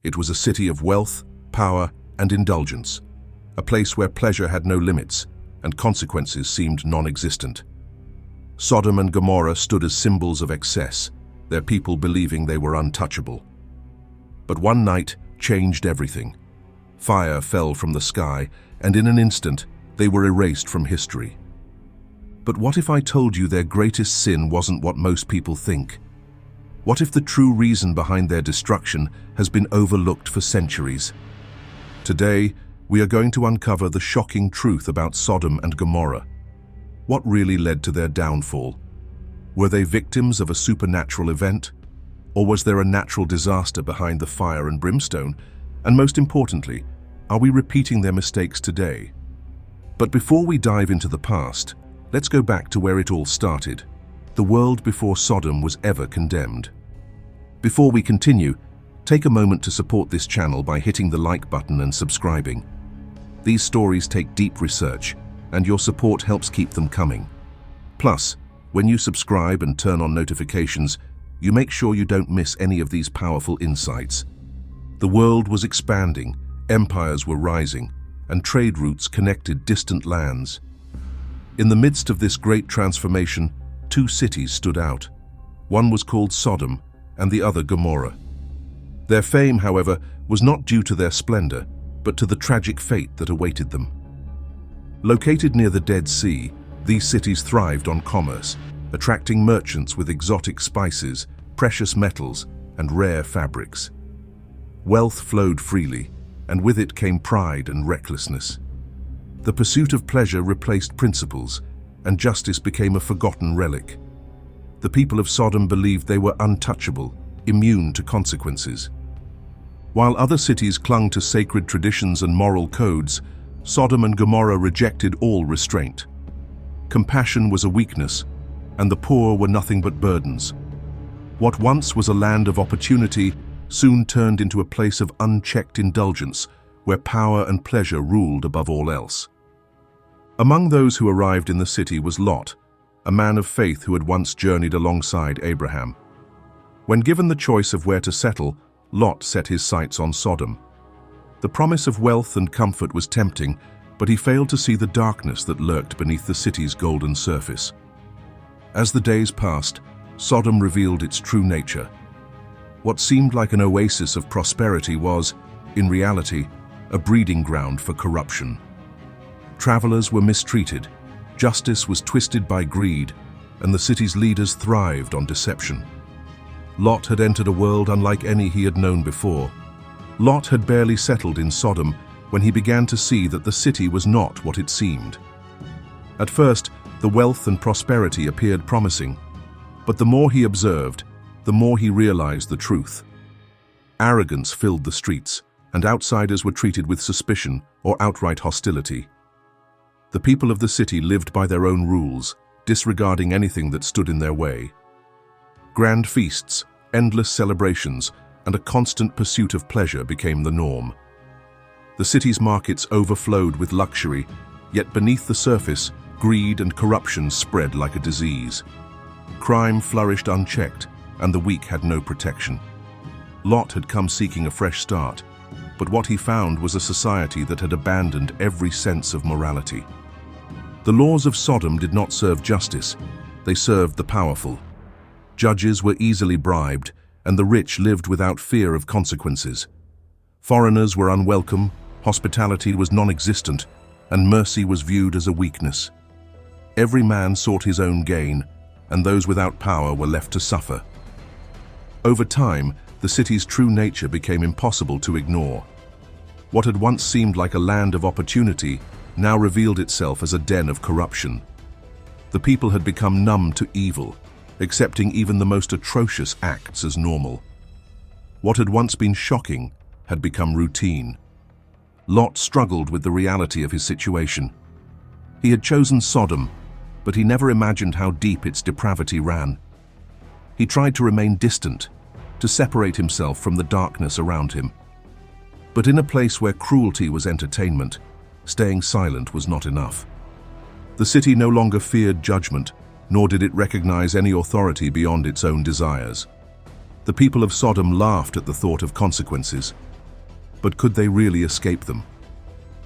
It was a city of wealth, power, and indulgence, a place where pleasure had no limits and consequences seemed non-existent. Sodom and Gomorrah stood as symbols of excess, their people believing they were untouchable. But one night changed everything. Fire fell from the sky, and in an instant, they were erased from history. But what if I told you their greatest sin wasn't what most people think? What if the true reason behind their destruction has been overlooked for centuries? Today, we are going to uncover the shocking truth about Sodom and Gomorrah. What really led to their downfall? Were they victims of a supernatural event? Or was there a natural disaster behind the fire and brimstone? And most importantly, are we repeating their mistakes today? But before we dive into the past, let's go back to where it all started, the world before Sodom was ever condemned. Before we continue, take a moment to support this channel by hitting the like button and subscribing. These stories take deep research, and your support helps keep them coming. Plus, when you subscribe and turn on notifications, you make sure you don't miss any of these powerful insights. The world was expanding, empires were rising, and trade routes connected distant lands. In the midst of this great transformation, two cities stood out. One was called Sodom, and the other Gomorrah. Their fame, however, was not due to their splendor, but to the tragic fate that awaited them. Located near the Dead Sea, these cities thrived on commerce, attracting merchants with exotic spices, precious metals, and rare fabrics. Wealth flowed freely, and with it came pride and recklessness. The pursuit of pleasure replaced principles, and justice became a forgotten relic. The people of Sodom believed they were untouchable, immune to consequences. While other cities clung to sacred traditions and moral codes, Sodom and Gomorrah rejected all restraint. Compassion was a weakness, and the poor were nothing but burdens. What once was a land of opportunity soon turned into a place of unchecked indulgence, where power and pleasure ruled above all else. Among those who arrived in the city was Lot, a man of faith who had once journeyed alongside Abraham. When given the choice of where to settle, Lot set his sights on Sodom. The promise of wealth and comfort was tempting, but he failed to see the darkness that lurked beneath the city's golden surface. As the days passed, Sodom revealed its true nature. What seemed like an oasis of prosperity was, in reality, a breeding ground for corruption. Travelers were mistreated, justice was twisted by greed, and the city's leaders thrived on deception. Lot had entered a world unlike any he had known before. Lot had barely settled in Sodom when he began to see that the city was not what it seemed. At first, the wealth and prosperity appeared promising, but the more he observed, the more he realized the truth. Arrogance filled the streets, and outsiders were treated with suspicion or outright hostility. The people of the city lived by their own rules, disregarding anything that stood in their way. Grand feasts, endless celebrations, and a constant pursuit of pleasure became the norm. The city's markets overflowed with luxury, yet beneath the surface, greed and corruption spread like a disease. Crime flourished unchecked, and the weak had no protection. Lot had come seeking a fresh start, but what he found was a society that had abandoned every sense of morality. The laws of Sodom did not serve justice, they served the powerful. Judges were easily bribed, and the rich lived without fear of consequences. Foreigners were unwelcome, hospitality was non-existent, and mercy was viewed as a weakness. Every man sought his own gain, and those without power were left to suffer. Over time, the city's true nature became impossible to ignore. What had once seemed like a land of opportunity now revealed itself as a den of corruption. The people had become numb to evil, accepting even the most atrocious acts as normal. What had once been shocking had become routine. Lot struggled with the reality of his situation. He had chosen Sodom, but he never imagined how deep its depravity ran. He tried to remain distant, to separate himself from the darkness around him. But in a place where cruelty was entertainment, staying silent was not enough. The city no longer feared judgment, nor did it recognize any authority beyond its own desires. The people of Sodom laughed at the thought of consequences, But could they really escape them?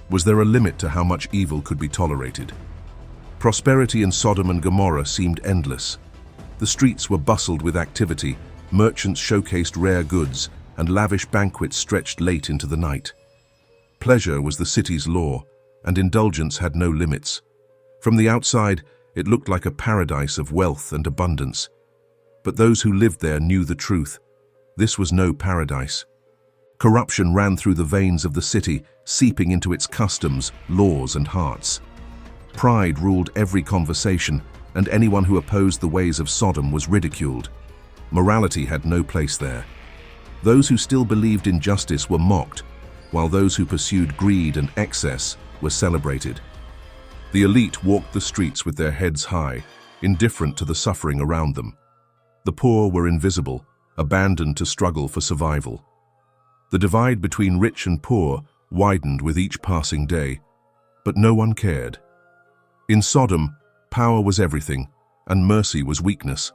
Was there a limit to how much evil could be tolerated? Prosperity in Sodom and Gomorrah seemed endless. The streets were bustled with activity, merchants showcased rare goods, and lavish banquets stretched late into the night. Pleasure was the city's law, and indulgence had no limits. From the outside, it looked like a paradise of wealth and abundance. But those who lived there knew the truth. This was no paradise. Corruption ran through the veins of the city, seeping into its customs, laws, and hearts. Pride ruled every conversation, and anyone who opposed the ways of Sodom was ridiculed. Morality had no place there. Those who still believed in justice were mocked, while those who pursued greed and excess were celebrated. The elite walked the streets with their heads high, indifferent to the suffering around them. The poor were invisible, abandoned to struggle for survival. The divide between rich and poor widened with each passing day, but no one cared. In Sodom, power was everything, and mercy was weakness.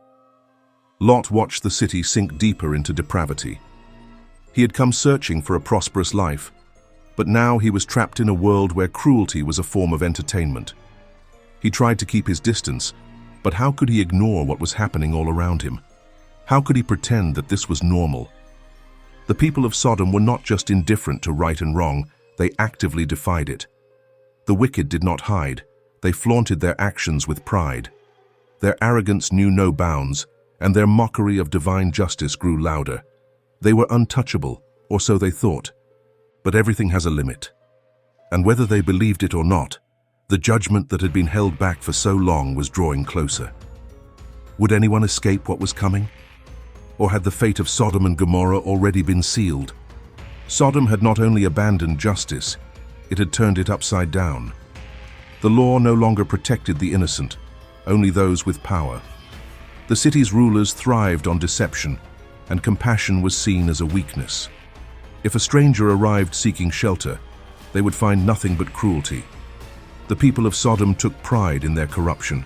Lot watched the city sink deeper into depravity. He had come searching for a prosperous life, but now he was trapped in a world where cruelty was a form of entertainment. He tried to keep his distance, but how could he ignore what was happening all around him? How could he pretend that this was normal? The people of Sodom were not just indifferent to right and wrong, they actively defied it. The wicked did not hide, they flaunted their actions with pride. Their arrogance knew no bounds, and their mockery of divine justice grew louder. They were untouchable, or so they thought. But everything has a limit. And whether they believed it or not, the judgment that had been held back for so long was drawing closer. Would anyone escape what was coming? Or had the fate of Sodom and Gomorrah already been sealed? Sodom had not only abandoned justice, it had turned it upside down. The law no longer protected the innocent, only those with power. The city's rulers thrived on deception, and compassion was seen as a weakness. If a stranger arrived seeking shelter, they would find nothing but cruelty. The people of Sodom took pride in their corruption,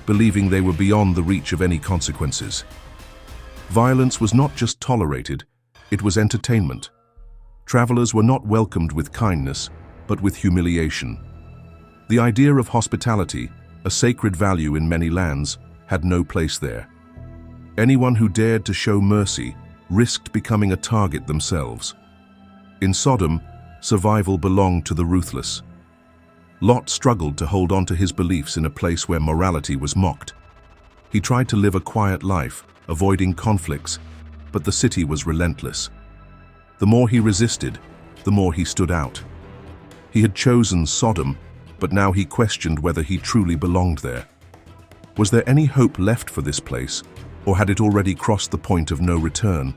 believing they were beyond the reach of any consequences. Violence was not just tolerated, it was entertainment. Travelers were not welcomed with kindness, but with humiliation. The idea of hospitality, a sacred value in many lands, had no place there. Anyone who dared to show mercy risked becoming a target themselves. In Sodom, survival belonged to the ruthless. Lot struggled to hold on to his beliefs in a place where morality was mocked. He tried to live a quiet life, avoiding conflicts, but the city was relentless. The more he resisted, the more he stood out. He had chosen Sodom, but now he questioned whether he truly belonged there. Was there any hope left for this place, or had it already crossed the point of no return?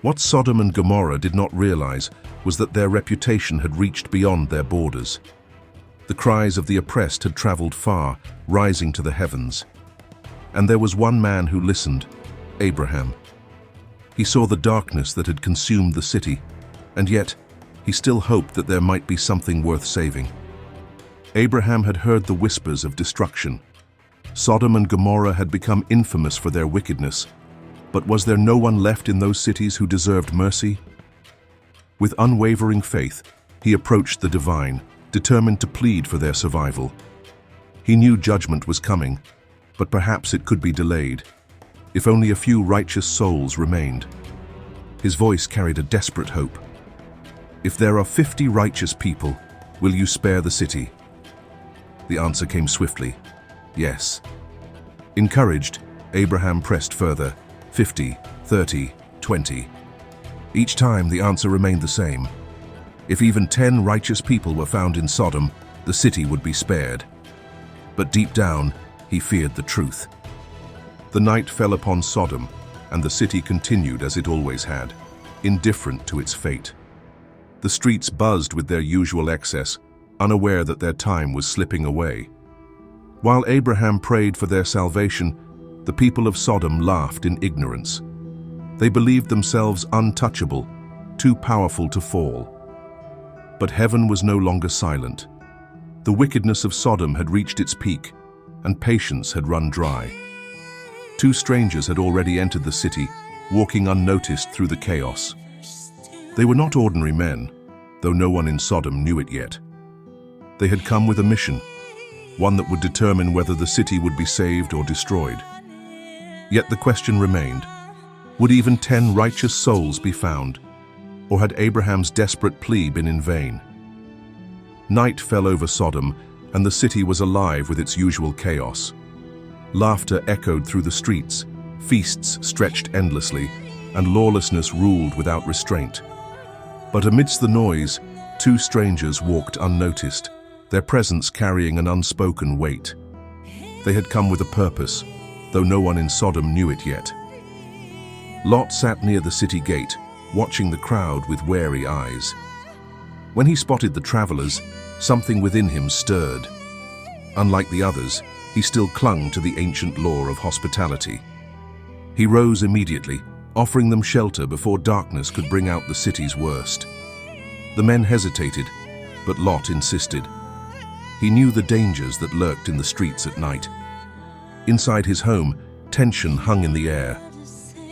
What Sodom and Gomorrah did not realize was that their reputation had reached beyond their borders. The cries of the oppressed had traveled far, rising to the heavens. And there was one man who listened, Abraham. He saw the darkness that had consumed the city, and yet he still hoped that there might be something worth saving. Abraham had heard the whispers of destruction. Sodom and Gomorrah had become infamous for their wickedness, but was there no one left in those cities who deserved mercy? With unwavering faith, he approached the divine, determined to plead for their survival. He knew judgment was coming, but perhaps it could be delayed, if only a few righteous souls remained. His voice carried a desperate hope. If there are 50 righteous people, will you spare the city? The answer came swiftly, yes. Encouraged, Abraham pressed further, 50, 30, 20. Each time the answer remained the same. If even 10 righteous people were found in Sodom, the city would be spared. But deep down, he feared the truth. The night fell upon Sodom, and the city continued as it always had, indifferent to its fate. The streets buzzed with their usual excess, unaware that their time was slipping away. While Abraham prayed for their salvation, the people of Sodom laughed in ignorance. They believed themselves untouchable, too powerful to fall. But heaven was no longer silent. The wickedness of Sodom had reached its peak, and patience had run dry. 2 strangers had already entered the city, walking unnoticed through the chaos. They were not ordinary men, though no one in Sodom knew it yet. They had come with a mission, one that would determine whether the city would be saved or destroyed. Yet the question remained, would even 10 righteous souls be found, or had Abraham's desperate plea been in vain? Night fell over Sodom, and the city was alive with its usual chaos. Laughter echoed through the streets, feasts stretched endlessly, and lawlessness ruled without restraint. But amidst the noise, 2 strangers walked unnoticed, their presence carrying an unspoken weight. They had come with a purpose, though no one in Sodom knew it yet. Lot sat near the city gate, watching the crowd with wary eyes. When he spotted the travelers, something within him stirred. Unlike the others, he still clung to the ancient law of hospitality. He rose immediately, offering them shelter before darkness could bring out the city's worst. The men hesitated, but Lot insisted. He knew the dangers that lurked in the streets at night. Inside his home, tension hung in the air.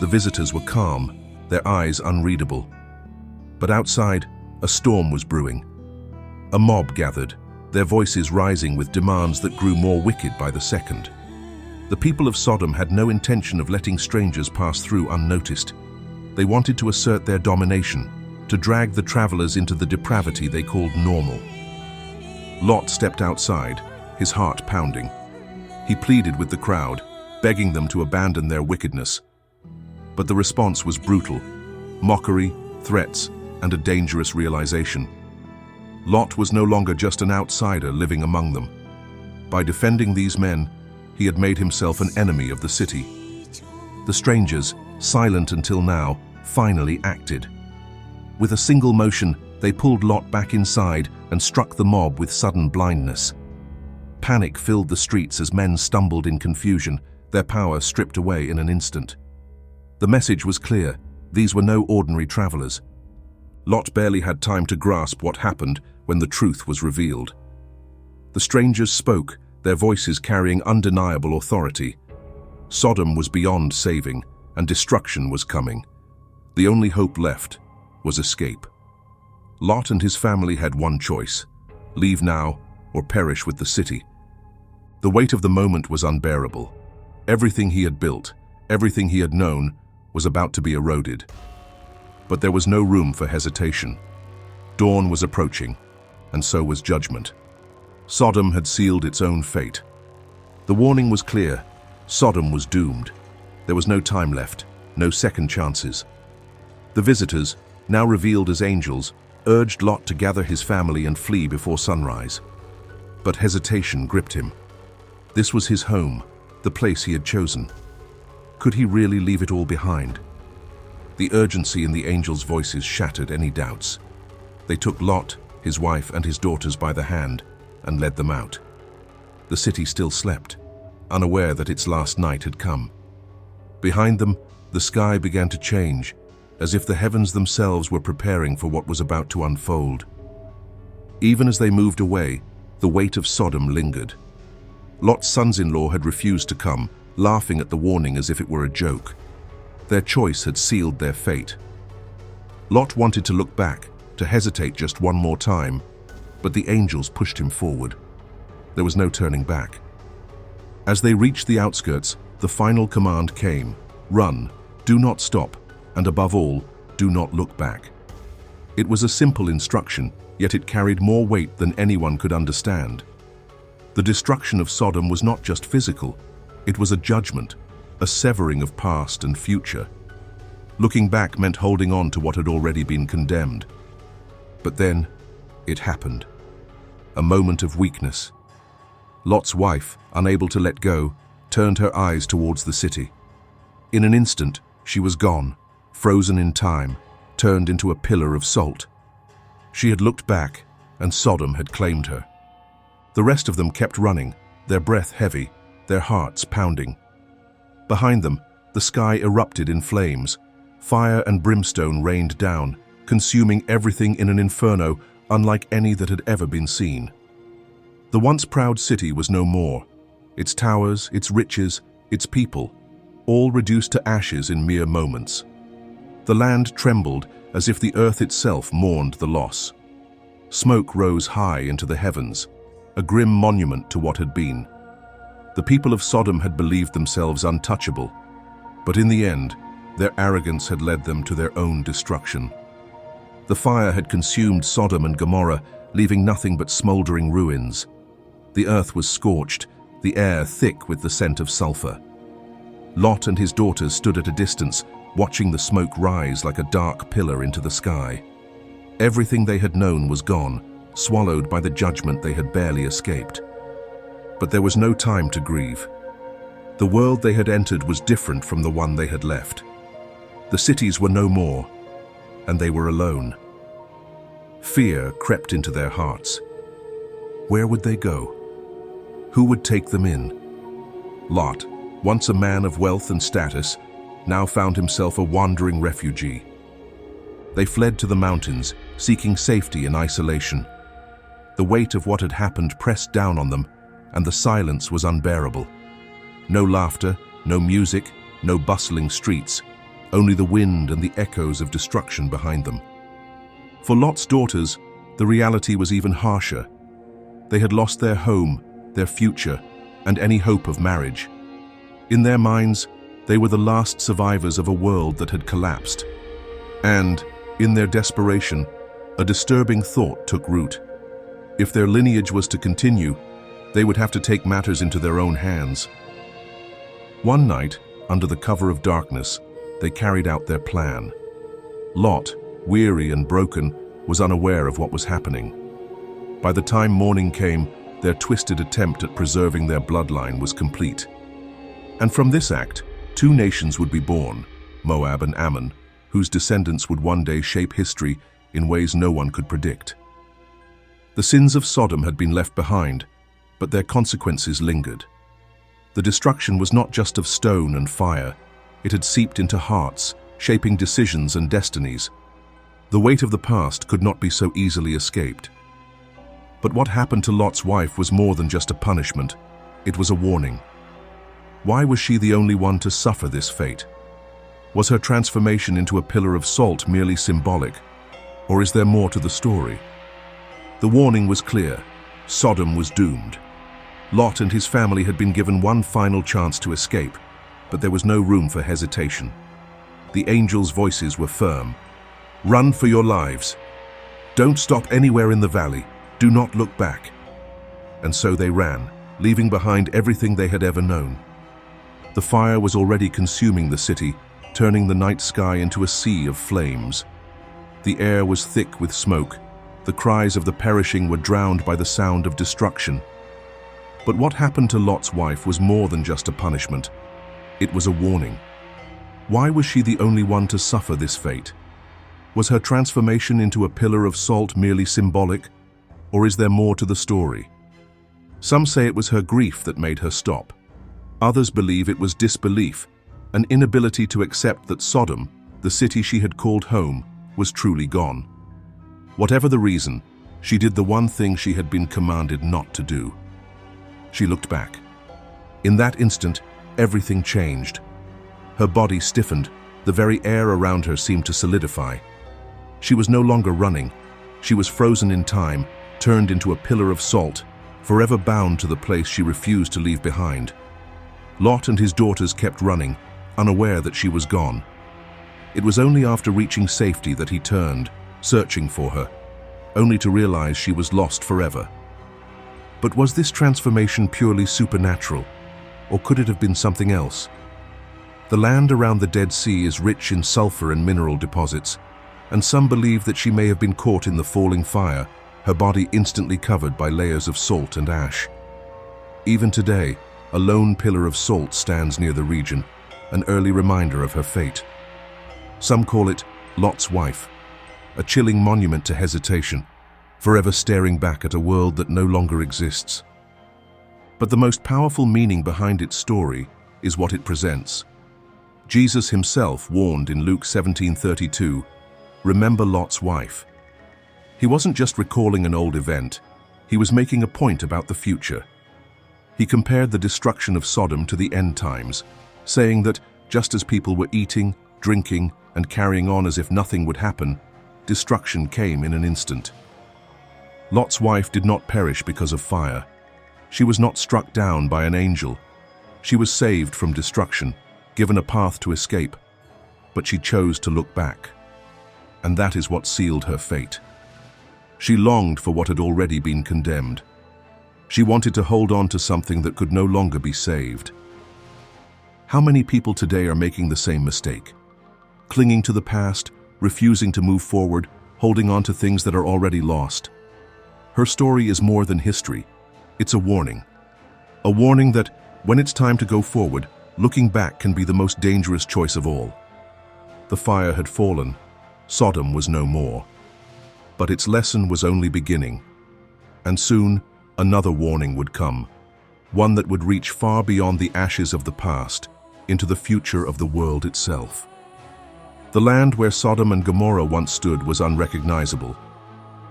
The visitors were calm, their eyes unreadable. But outside, a storm was brewing. A mob gathered, their voices rising with demands that grew more wicked by the second. The people of Sodom had no intention of letting strangers pass through unnoticed. They wanted to assert their domination, to drag the travelers into the depravity they called normal. Lot stepped outside, his heart pounding. He pleaded with the crowd, begging them to abandon their wickedness. But the response was brutal: mockery, threats, and a dangerous realization. Lot was no longer just an outsider living among them. By defending these men, he had made himself an enemy of the city. The strangers, silent until now, finally acted. With a single motion, they pulled Lot back inside and struck the mob with sudden blindness. Panic filled the streets as men stumbled in confusion, their power stripped away in an instant. The message was clear: these were no ordinary travelers. Lot barely had time to grasp what happened when the truth was revealed. The strangers spoke, their voices carrying undeniable authority. Sodom was beyond saving, and destruction was coming. The only hope left was escape. Lot and his family had one choice: leave now or perish with the city. The weight of the moment was unbearable. Everything he had built, everything he had known, was about to be eroded. But there was no room for hesitation. Dawn was approaching, and so was judgment. Sodom had sealed its own fate. The warning was clear: Sodom was doomed. There was no time left, no second chances. The visitors, now revealed as angels, urged Lot to gather his family and flee before sunrise. But hesitation gripped him. This was his home, the place he had chosen. Could he really leave it all behind? The urgency in the angels' voices shattered any doubts. They took Lot, his wife, and his daughters by the hand and led them out. The city still slept, unaware that its last night had come. Behind them, the sky began to change, as if the heavens themselves were preparing for what was about to unfold. Even as they moved away, the weight of Sodom lingered. Lot's sons-in-law had refused to come, laughing at the warning as if it were a joke. Their choice had sealed their fate. Lot wanted to look back, to hesitate just one more time, but the angels pushed him forward. There was no turning back. As they reached the outskirts, the final command came: run, do not stop, and above all, do not look back. It was a simple instruction, yet it carried more weight than anyone could understand. The destruction of Sodom was not just physical, it was a judgment, a severing of past and future. Looking back meant holding on to what had already been condemned. But then, it happened. A moment of weakness. Lot's wife, unable to let go, turned her eyes towards the city. In an instant, she was gone, frozen in time, turned into a pillar of salt. She had looked back, and Sodom had claimed her. The rest of them kept running, their breath heavy, their hearts pounding. Behind them, the sky erupted in flames. Fire and brimstone rained down, consuming everything in an inferno unlike any that had ever been seen. The once proud city was no more. Its towers, its riches, its people, all reduced to ashes in mere moments. The land trembled as if the earth itself mourned the loss. Smoke rose high into the heavens, a grim monument to what had been. The people of Sodom had believed themselves untouchable, but in the end, their arrogance had led them to their own destruction. The fire had consumed Sodom and Gomorrah, leaving nothing but smoldering ruins. The earth was scorched, the air thick with the scent of sulfur. Lot and his daughters stood at a distance, watching the smoke rise like a dark pillar into the sky. Everything they had known was gone, swallowed by the judgment they had barely escaped. But there was no time to grieve. The world they had entered was different from the one they had left. The cities were no more, and they were alone. Fear crept into their hearts. Where would they go? Who would take them in? Lot, once a man of wealth and status, now found himself a wandering refugee. They fled to the mountains, seeking safety in isolation. The weight of what had happened pressed down on them, and the silence was unbearable. No laughter, no music, no bustling streets, only the wind and the echoes of destruction behind them. For Lot's daughters, the reality was even harsher. They had lost their home, their future, and any hope of marriage. In their minds, they were the last survivors of a world that had collapsed. And, in their desperation, a disturbing thought took root. If their lineage was to continue, they would have to take matters into their own hands. One night, under the cover of darkness, they carried out their plan. Lot, weary and broken, was unaware of what was happening. By the time morning came, their twisted attempt at preserving their bloodline was complete. And from this act, two nations would be born, Moab and Ammon, whose descendants would one day shape history in ways no one could predict. The sins of Sodom had been left behind, but their consequences lingered. The destruction was not just of stone and fire, it had seeped into hearts, shaping decisions and destinies. The weight of the past could not be so easily escaped. But what happened to Lot's wife was more than just a punishment, it was a warning. Why was she the only one to suffer this fate? Was her transformation into a pillar of salt merely symbolic, or is there more to the story? The warning was clear. Sodom was doomed. Lot and his family had been given one final chance to escape, but there was no room for hesitation. The angels' voices were firm. Run for your lives. Don't stop anywhere in the valley. Do not look back. And so they ran, leaving behind everything they had ever known. The fire was already consuming the city, turning the night sky into a sea of flames. The air was thick with smoke. The cries of the perishing were drowned by the sound of destruction. But what happened to Lot's wife was more than just a punishment. It was a warning. Why was she the only one to suffer this fate? Was her transformation into a pillar of salt merely symbolic, or is there more to the story? Some say it was her grief that made her stop. Others believe it was disbelief, an inability to accept that Sodom, the city she had called home, was truly gone. Whatever the reason, she did the one thing she had been commanded not to do. She looked back. In that instant, everything changed. Her body stiffened, the very air around her seemed to solidify. She was no longer running. She was frozen in time, turned into a pillar of salt, forever bound to the place she refused to leave behind. Lot and his daughters kept running, unaware that she was gone. It was only after reaching safety that he turned, searching for her, only to realize she was lost forever. But was this transformation purely supernatural, or could it have been something else? The land around the Dead Sea is rich in sulfur and mineral deposits, and some believe that she may have been caught in the falling fire, her body instantly covered by layers of salt and ash. Even today, a lone pillar of salt stands near the region, an early reminder of her fate. Some call it Lot's wife, a chilling monument to hesitation, forever staring back at a world that no longer exists. But the most powerful meaning behind its story is what it presents. Jesus himself warned in Luke 17:32, "Remember Lot's wife." He wasn't just recalling an old event, he was making a point about the future. He compared the destruction of Sodom to the end times, saying that just as people were eating, drinking, and carrying on as if nothing would happen, destruction came in an instant. Lot's wife did not perish because of fire. She was not struck down by an angel. She was saved from destruction, given a path to escape, but she chose to look back. And that is what sealed her fate. She longed for what had already been condemned. She wanted to hold on to something that could no longer be saved. How many people today are making the same mistake? Clinging to the past, refusing to move forward, holding on to things that are already lost. Her story is more than history. It's a warning. A warning that, when it's time to go forward, looking back can be the most dangerous choice of all. The fire had fallen. Sodom was no more. But its lesson was only beginning. And soon, another warning would come. One that would reach far beyond the ashes of the past, into the future of the world itself. The land where Sodom and Gomorrah once stood was unrecognizable.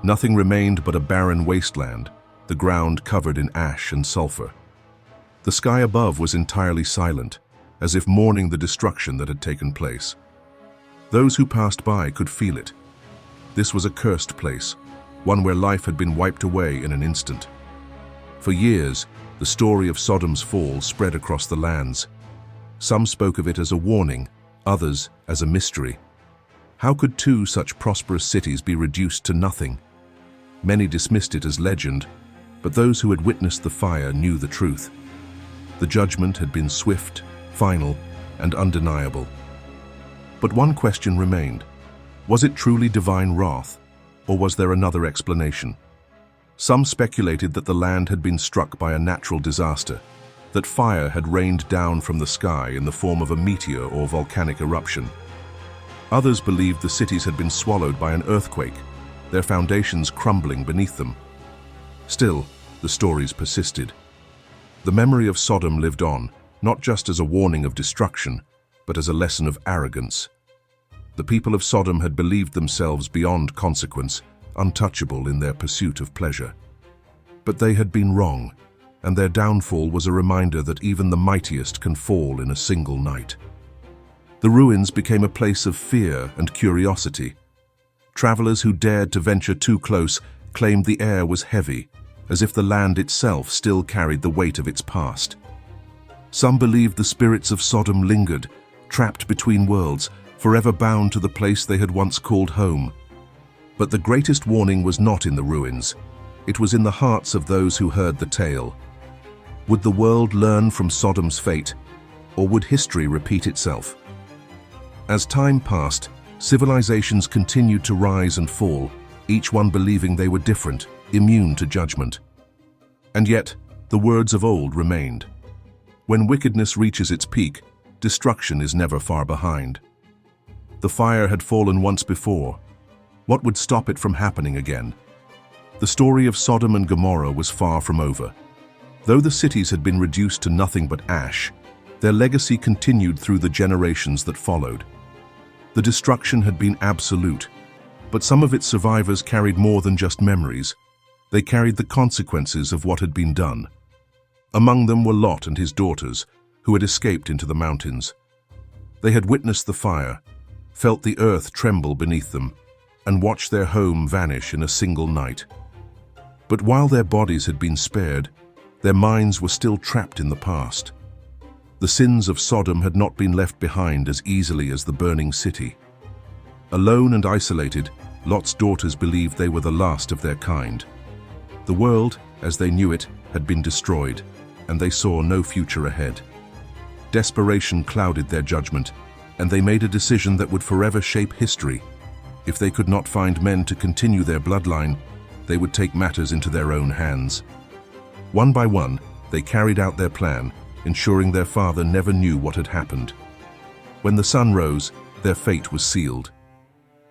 Nothing remained but a barren wasteland, the ground covered in ash and sulfur. The sky above was entirely silent, as if mourning the destruction that had taken place. Those who passed by could feel it. This was a cursed place, one where life had been wiped away in an instant. For years, the story of Sodom's fall spread across the lands. Some spoke of it as a warning, others as a mystery. How could two such prosperous cities be reduced to nothing? Many dismissed it as legend, but those who had witnessed the fire knew the truth. The judgment had been swift, final, and undeniable. But one question remained. Was it truly divine wrath, or was there another explanation? Some speculated that the land had been struck by a natural disaster, that fire had rained down from the sky in the form of a meteor or volcanic eruption. Others believed the cities had been swallowed by an earthquake, their foundations crumbling beneath them. Still, the stories persisted. The memory of Sodom lived on, not just as a warning of destruction, but as a lesson of arrogance. The people of Sodom had believed themselves beyond consequence, untouchable in their pursuit of pleasure. But they had been wrong, and their downfall was a reminder that even the mightiest can fall in a single night. The ruins became a place of fear and curiosity. Travelers who dared to venture too close claimed the air was heavy, as if the land itself still carried the weight of its past. Some believed the spirits of Sodom lingered, trapped between worlds, forever bound to the place they had once called home. But the greatest warning was not in the ruins. It was in the hearts of those who heard the tale. Would the world learn from Sodom's fate, or would history repeat itself? As time passed, civilizations continued to rise and fall, each one believing they were different, immune to judgment. And yet, the words of old remained. When wickedness reaches its peak, destruction is never far behind. The fire had fallen once before. What would stop it from happening again? The story of Sodom and Gomorrah was far from over. Though the cities had been reduced to nothing but ash, their legacy continued through the generations that followed. The destruction had been absolute, but some of its survivors carried more than just memories. They carried the consequences of what had been done. Among them were Lot and his daughters, who had escaped into the mountains. They had witnessed the fire, felt the earth tremble beneath them, and watched their home vanish in a single night. But while their bodies had been spared, their minds were still trapped in the past. The sins of Sodom had not been left behind as easily as the burning city. Alone and isolated, Lot's daughters believed they were the last of their kind. The world, as they knew it, had been destroyed, and they saw no future ahead. Desperation clouded their judgment, and they made a decision that would forever shape history. If they could not find men to continue their bloodline, they would take matters into their own hands. One by one, they carried out their plan, ensuring their father never knew what had happened. When the sun rose, their fate was sealed.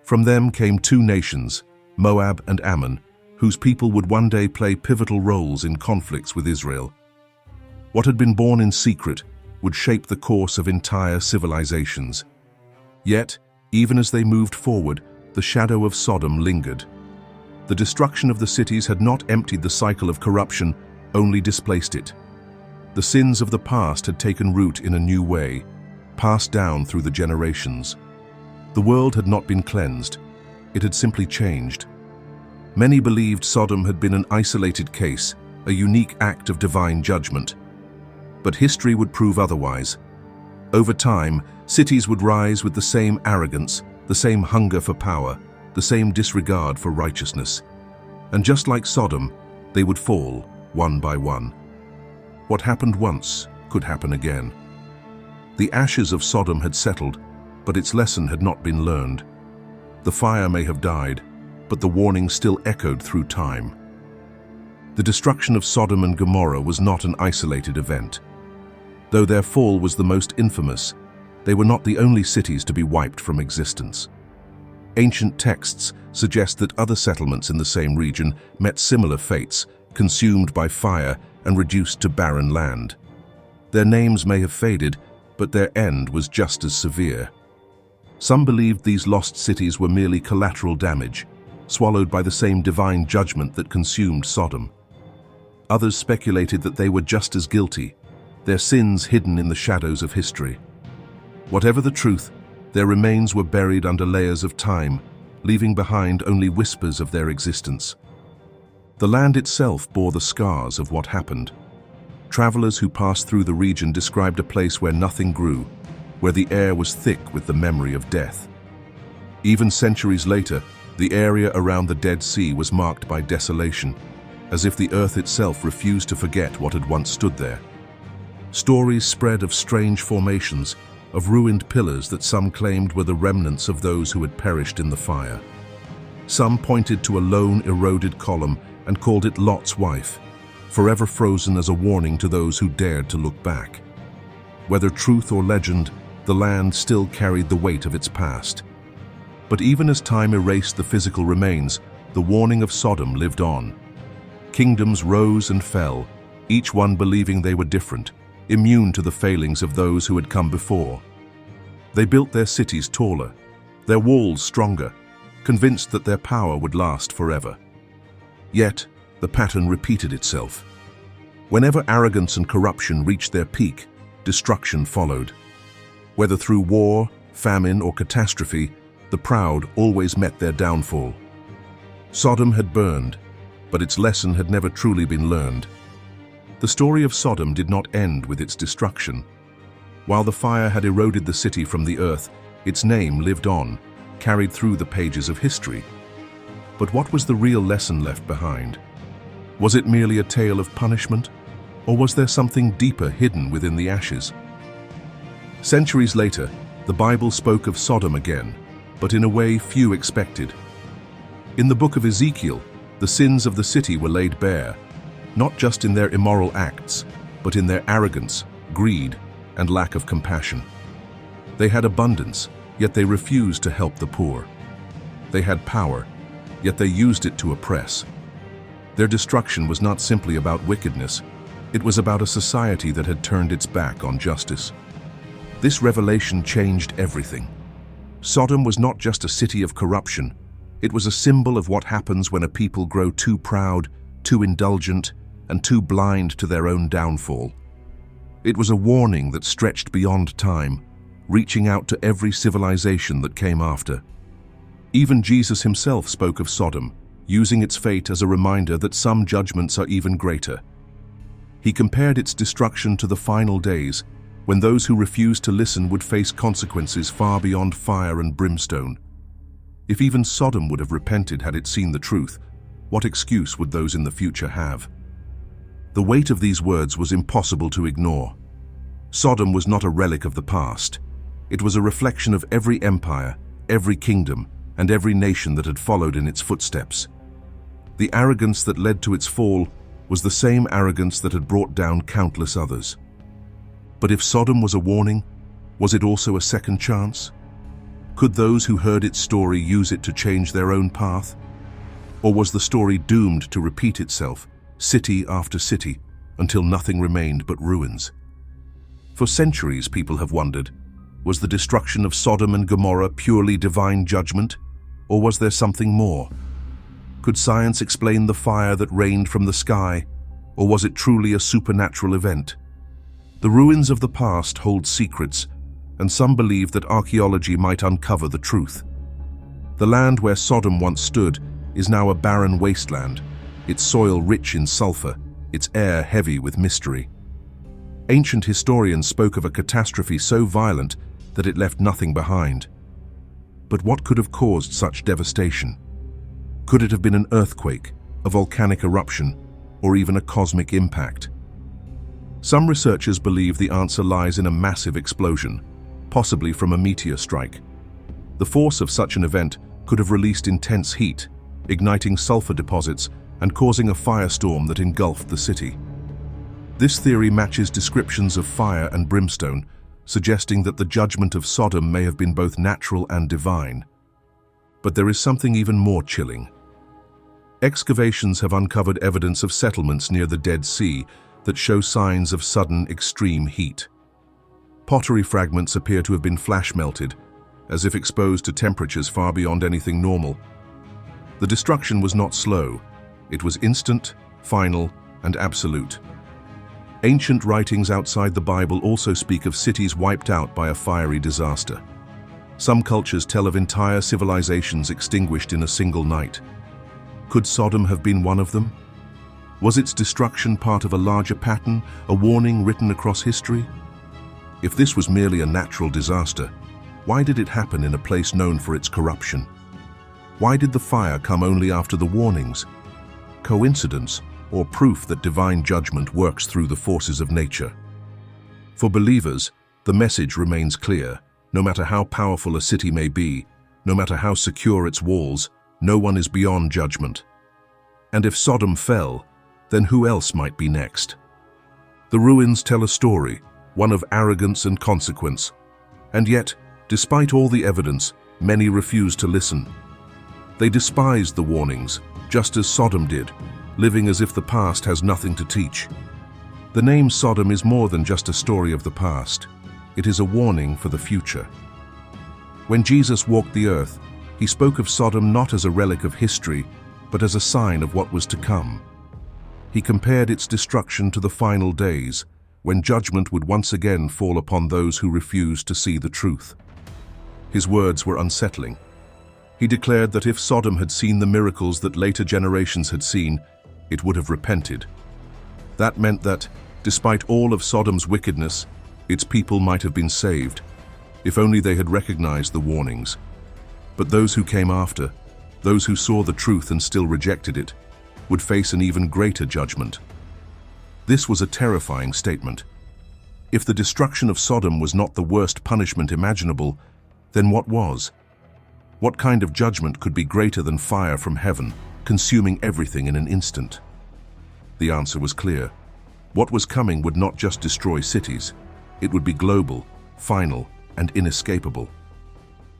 From them came two nations, Moab and Ammon, whose people would one day play pivotal roles in conflicts with Israel. What had been born in secret would shape the course of entire civilizations. Yet, even as they moved forward, the shadow of Sodom lingered. The destruction of the cities had not emptied the cycle of corruption, only displaced it. The sins of the past had taken root in a new way, passed down through the generations. The world had not been cleansed. It had simply changed. Many believed Sodom had been an isolated case, a unique act of divine judgment. But history would prove otherwise. Over time, cities would rise with the same arrogance, the same hunger for power, the same disregard for righteousness. And just like Sodom, they would fall, one by one. What happened once could happen again. The ashes of Sodom had settled, but its lesson had not been learned. The fire may have died, but the warning still echoed through time. The destruction of Sodom and Gomorrah was not an isolated event. Though their fall was the most infamous, they were not the only cities to be wiped from existence. Ancient texts suggest that other settlements in the same region met similar fates, consumed by fire and reduced to barren land. Their names may have faded, but their end was just as severe. Some believed these lost cities were merely collateral damage, swallowed by the same divine judgment that consumed Sodom. Others speculated that they were just as guilty, their sins hidden in the shadows of history. Whatever the truth, their remains were buried under layers of time, leaving behind only whispers of their existence. The land itself bore the scars of what happened. Travelers who passed through the region described a place where nothing grew, where the air was thick with the memory of death. Even centuries later, the area around the Dead Sea was marked by desolation, as if the earth itself refused to forget what had once stood there. Stories spread of strange formations, of ruined pillars that some claimed were the remnants of those who had perished in the fire. Some pointed to a lone, eroded column and called it Lot's wife, forever frozen as a warning to those who dared to look back. Whether truth or legend, the land still carried the weight of its past. But even as time erased the physical remains, the warning of Sodom lived on. Kingdoms rose and fell, each one believing they were different, immune to the failings of those who had come before. They built their cities taller, their walls stronger, convinced that their power would last forever. Yet, the pattern repeated itself. Whenever arrogance and corruption reached their peak, destruction followed. Whether through war, famine, or catastrophe, the proud always met their downfall. Sodom had burned, but its lesson had never truly been learned. The story of Sodom did not end with its destruction. While the fire had eroded the city from the earth, its name lived on, carried through the pages of history. But what was the real lesson left behind? Was it merely a tale of punishment, or was there something deeper hidden within the ashes? Centuries later, the Bible spoke of Sodom again, but in a way few expected. In the book of Ezekiel, the sins of the city were laid bare, not just in their immoral acts, but in their arrogance, greed, and lack of compassion. They had abundance, yet they refused to help the poor. They had power, yet they used it to oppress. Their destruction was not simply about wickedness, it was about a society that had turned its back on justice. This revelation changed everything. Sodom was not just a city of corruption, it was a symbol of what happens when a people grow too proud, too indulgent, and too blind to their own downfall. It was a warning that stretched beyond time, reaching out to every civilization that came after. Even Jesus himself spoke of Sodom, using its fate as a reminder that some judgments are even greater. He compared its destruction to the final days, when those who refused to listen would face consequences far beyond fire and brimstone. If even Sodom would have repented had it seen the truth, what excuse would those in the future have? The weight of these words was impossible to ignore. Sodom was not a relic of the past. It was a reflection of every empire, every kingdom, and every nation that had followed in its footsteps. The arrogance that led to its fall was the same arrogance that had brought down countless others. But if Sodom was a warning, was it also a second chance? Could those who heard its story use it to change their own path? Or was the story doomed to repeat itself, city after city, until nothing remained but ruins? For centuries, people have wondered, was the destruction of Sodom and Gomorrah purely divine judgment, or was there something more? Could science explain the fire that rained from the sky, or was it truly a supernatural event? The ruins of the past hold secrets, and some believe that archaeology might uncover the truth. The land where Sodom once stood is now a barren wasteland, its soil rich in sulfur, its air heavy with mystery. Ancient historians spoke of a catastrophe so violent that it left nothing behind. But what could have caused such devastation? Could it have been an earthquake, a volcanic eruption, or even a cosmic impact? Some researchers believe the answer lies in a massive explosion, possibly from a meteor strike. The force of such an event could have released intense heat, igniting sulfur deposits and causing a firestorm that engulfed the city. This theory matches descriptions of fire and brimstone, suggesting that the judgment of Sodom may have been both natural and divine. But there is something even more chilling. Excavations have uncovered evidence of settlements near the Dead Sea that show signs of sudden extreme heat. Pottery fragments appear to have been flash melted, as if exposed to temperatures far beyond anything normal. The destruction was not slow. It was instant, final, and absolute. Ancient writings outside the Bible also speak of cities wiped out by a fiery disaster. Some cultures tell of entire civilizations extinguished in a single night. Could Sodom have been one of them? Was its destruction part of a larger pattern, a warning written across history? If this was merely a natural disaster, why did it happen in a place known for its corruption? Why did the fire come only after the warnings? Coincidence, or proof that divine judgment works through the forces of nature? For believers, the message remains clear. No matter how powerful a city may be, no matter how secure its walls, no one is beyond judgment. And if Sodom fell, then who else might be next? The ruins tell a story, one of arrogance and consequence. And yet, despite all the evidence, many refuse to listen. They despised the warnings, just as Sodom did, living as if the past has nothing to teach. The name Sodom is more than just a story of the past. It is a warning for the future. When Jesus walked the earth, he spoke of Sodom not as a relic of history, but as a sign of what was to come. He compared its destruction to the final days, when judgment would once again fall upon those who refused to see the truth. His words were unsettling. He declared that if Sodom had seen the miracles that later generations had seen, it would have repented. That meant that, despite all of Sodom's wickedness, its people might have been saved, if only they had recognized the warnings. But those who came after, those who saw the truth and still rejected it, would face an even greater judgment. This was a terrifying statement. If the destruction of Sodom was not the worst punishment imaginable, then what was? What kind of judgment could be greater than fire from heaven, consuming everything in an instant? The answer was clear. What was coming would not just destroy cities. It would be global, final, and inescapable.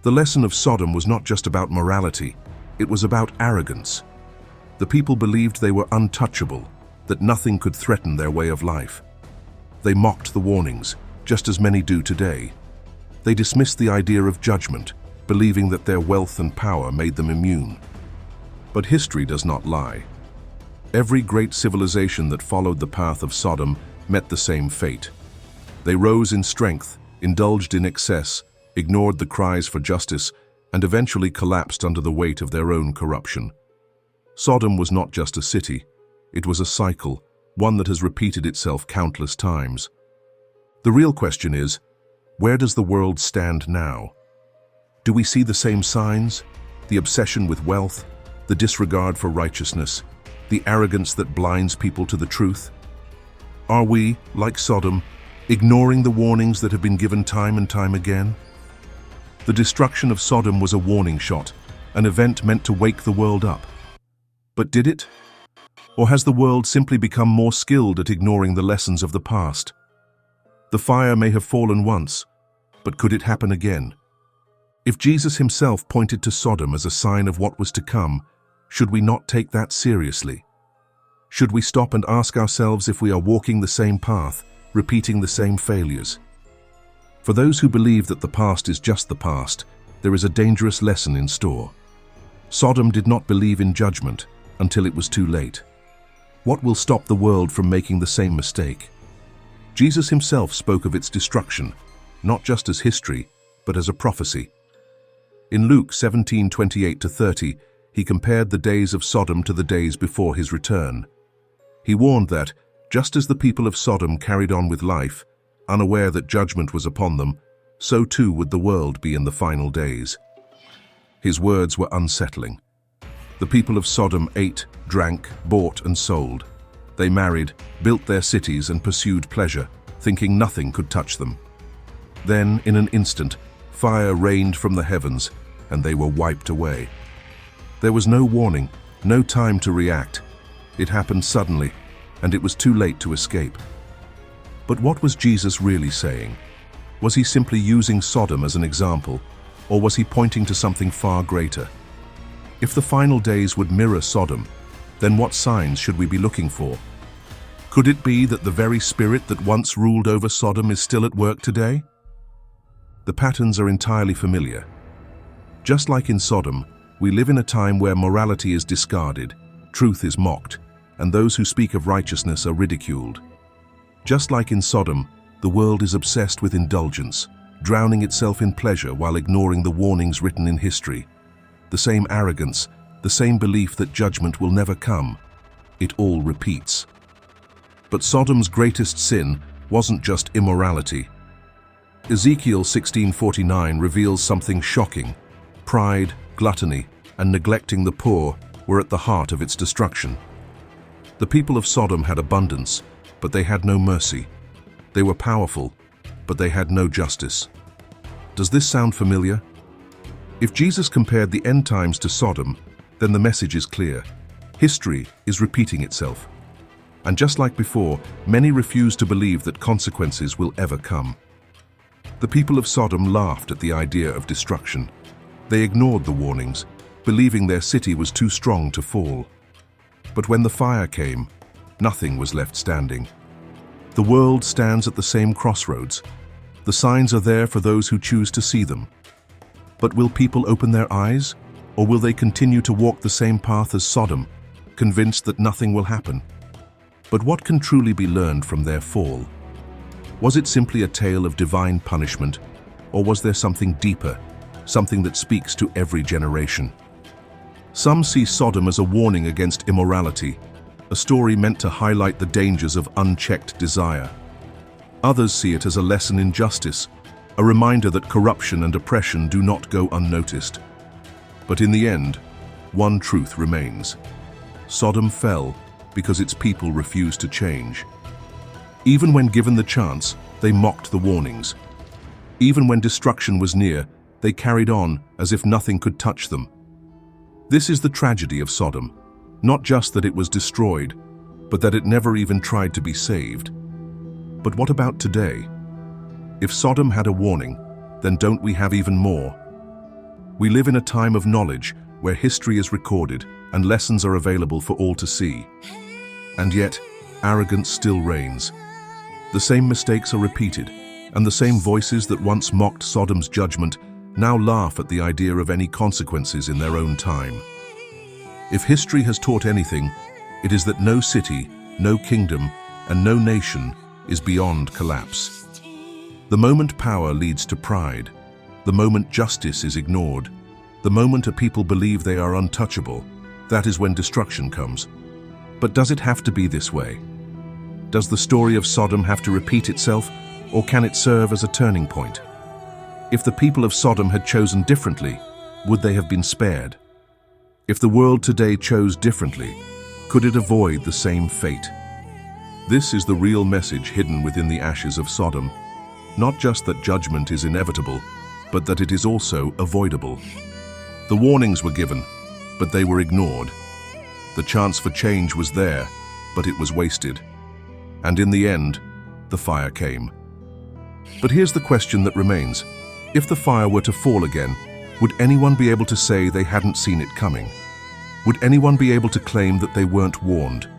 The lesson of Sodom was not just about morality. It was about arrogance. The people believed they were untouchable, that nothing could threaten their way of life. They mocked the warnings, just as many do today. They dismissed the idea of judgment, believing that their wealth and power made them immune. But history does not lie. Every great civilization that followed the path of Sodom met the same fate. They rose in strength, indulged in excess, ignored the cries for justice, and eventually collapsed under the weight of their own corruption. Sodom was not just a city, it was a cycle, one that has repeated itself countless times. The real question is, where does the world stand now? Do we see the same signs? The obsession with wealth, the disregard for righteousness, the arrogance that blinds people to the truth? Are we, like Sodom, ignoring the warnings that have been given time and time again? The destruction of Sodom was a warning shot, an event meant to wake the world up. But did it? Or has the world simply become more skilled at ignoring the lessons of the past? The fire may have fallen once, but could it happen again? If Jesus himself pointed to Sodom as a sign of what was to come, should we not take that seriously? Should we stop and ask ourselves if we are walking the same path, repeating the same failures? For those who believe that the past is just the past, there is a dangerous lesson in store. Sodom did not believe in judgment until it was too late. What will stop the world from making the same mistake? Jesus himself spoke of its destruction. not just as history, but as a prophecy. In Luke 17:28-30, he compared the days of Sodom to the days before his return. He warned that, just as the people of Sodom carried on with life, unaware that judgment was upon them, so too would the world be in the final days. His words were unsettling. The people of Sodom ate, drank, bought and sold. They married, built their cities and pursued pleasure, thinking nothing could touch them. Then, in an instant, fire rained from the heavens, and they were wiped away. There was no warning, no time to react. It happened suddenly, and it was too late to escape. But what was Jesus really saying? Was he simply using Sodom as an example, or was he pointing to something far greater? If the final days would mirror Sodom, then what signs should we be looking for? Could it be that the very spirit that once ruled over Sodom is still at work today? The patterns are entirely familiar. Just like in Sodom, we live in a time where morality is discarded, truth is mocked, and those who speak of righteousness are ridiculed. Just like in Sodom, the world is obsessed with indulgence, drowning itself in pleasure while ignoring the warnings written in history. The same arrogance, the same belief that judgment will never come. It all repeats. But Sodom's greatest sin wasn't just immorality. Ezekiel 16:49 reveals something shocking. Pride, gluttony, and neglecting the poor were at the heart of its destruction. The people of Sodom had abundance, but they had no mercy. They were powerful, but they had no justice. Does this sound familiar? If Jesus compared the end times to Sodom, then the message is clear. History is repeating itself. And just like before, many refuse to believe that consequences will ever come. The people of Sodom laughed at the idea of destruction. They ignored the warnings, believing their city was too strong to fall. But when the fire came, nothing was left standing. The world stands at the same crossroads. The signs are there for those who choose to see them. But will people open their eyes, or will they continue to walk the same path as Sodom, convinced that nothing will happen? But what can truly be learned from their fall? Was it simply a tale of divine punishment, or was there something deeper, something that speaks to every generation? Some see Sodom as a warning against immorality, a story meant to highlight the dangers of unchecked desire. Others see it as a lesson in justice, a reminder that corruption and oppression do not go unnoticed. But in the end, one truth remains. Sodom fell because its people refused to change. Even when given the chance, they mocked the warnings. Even when destruction was near, they carried on as if nothing could touch them. This is the tragedy of Sodom, not just that it was destroyed, but that it never even tried to be saved. But what about today? If Sodom had a warning, then don't we have even more? We live in a time of knowledge where history is recorded and lessons are available for all to see. And yet, arrogance still reigns. The same mistakes are repeated, and the same voices that once mocked Sodom's judgment now laugh at the idea of any consequences in their own time. If history has taught anything, it is that no city, no kingdom, and no nation is beyond collapse. The moment power leads to pride, the moment justice is ignored, the moment a people believe they are untouchable, that is when destruction comes. But does it have to be this way? Does the story of Sodom have to repeat itself, or can it serve as a turning point? If the people of Sodom had chosen differently, would they have been spared? If the world today chose differently, could it avoid the same fate? This is the real message hidden within the ashes of Sodom. Not just that judgment is inevitable, but that it is also avoidable. The warnings were given, but they were ignored. The chance for change was there, but it was wasted. And in the end, the fire came. But here's the question that remains. If the fire were to fall again, would anyone be able to say they hadn't seen it coming? Would anyone be able to claim that they weren't warned?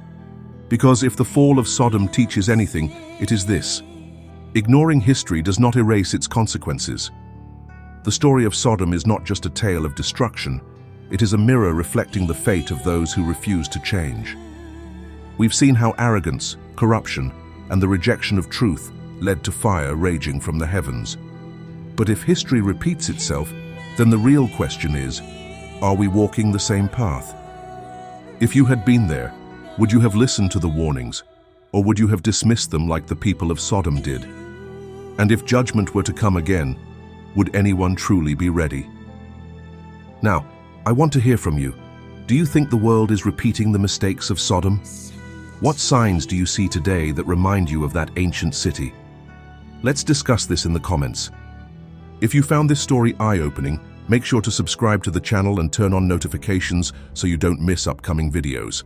Because if the fall of Sodom teaches anything, it is this: ignoring history does not erase its consequences. The story of Sodom is not just a tale of destruction, it is a mirror reflecting the fate of those who refuse to change. We've seen how arrogance, corruption, and the rejection of truth led to fire raging from the heavens. But if history repeats itself, then the real question is, are we walking the same path? If you had been there, would you have listened to the warnings, or would you have dismissed them like the people of Sodom did? And if judgment were to come again, would anyone truly be ready? Now, I want to hear from you. Do you think the world is repeating the mistakes of Sodom? What signs do you see today that remind you of that ancient city? Let's discuss this in the comments. If you found this story eye-opening, make sure to subscribe to the channel and turn on notifications so you don't miss upcoming videos.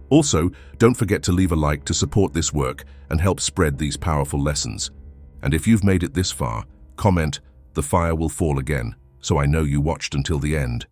Also, don't forget to leave a like to support this work and help spread these powerful lessons. And if you've made it this far, comment, "The fire will fall again," so I know you watched until the end.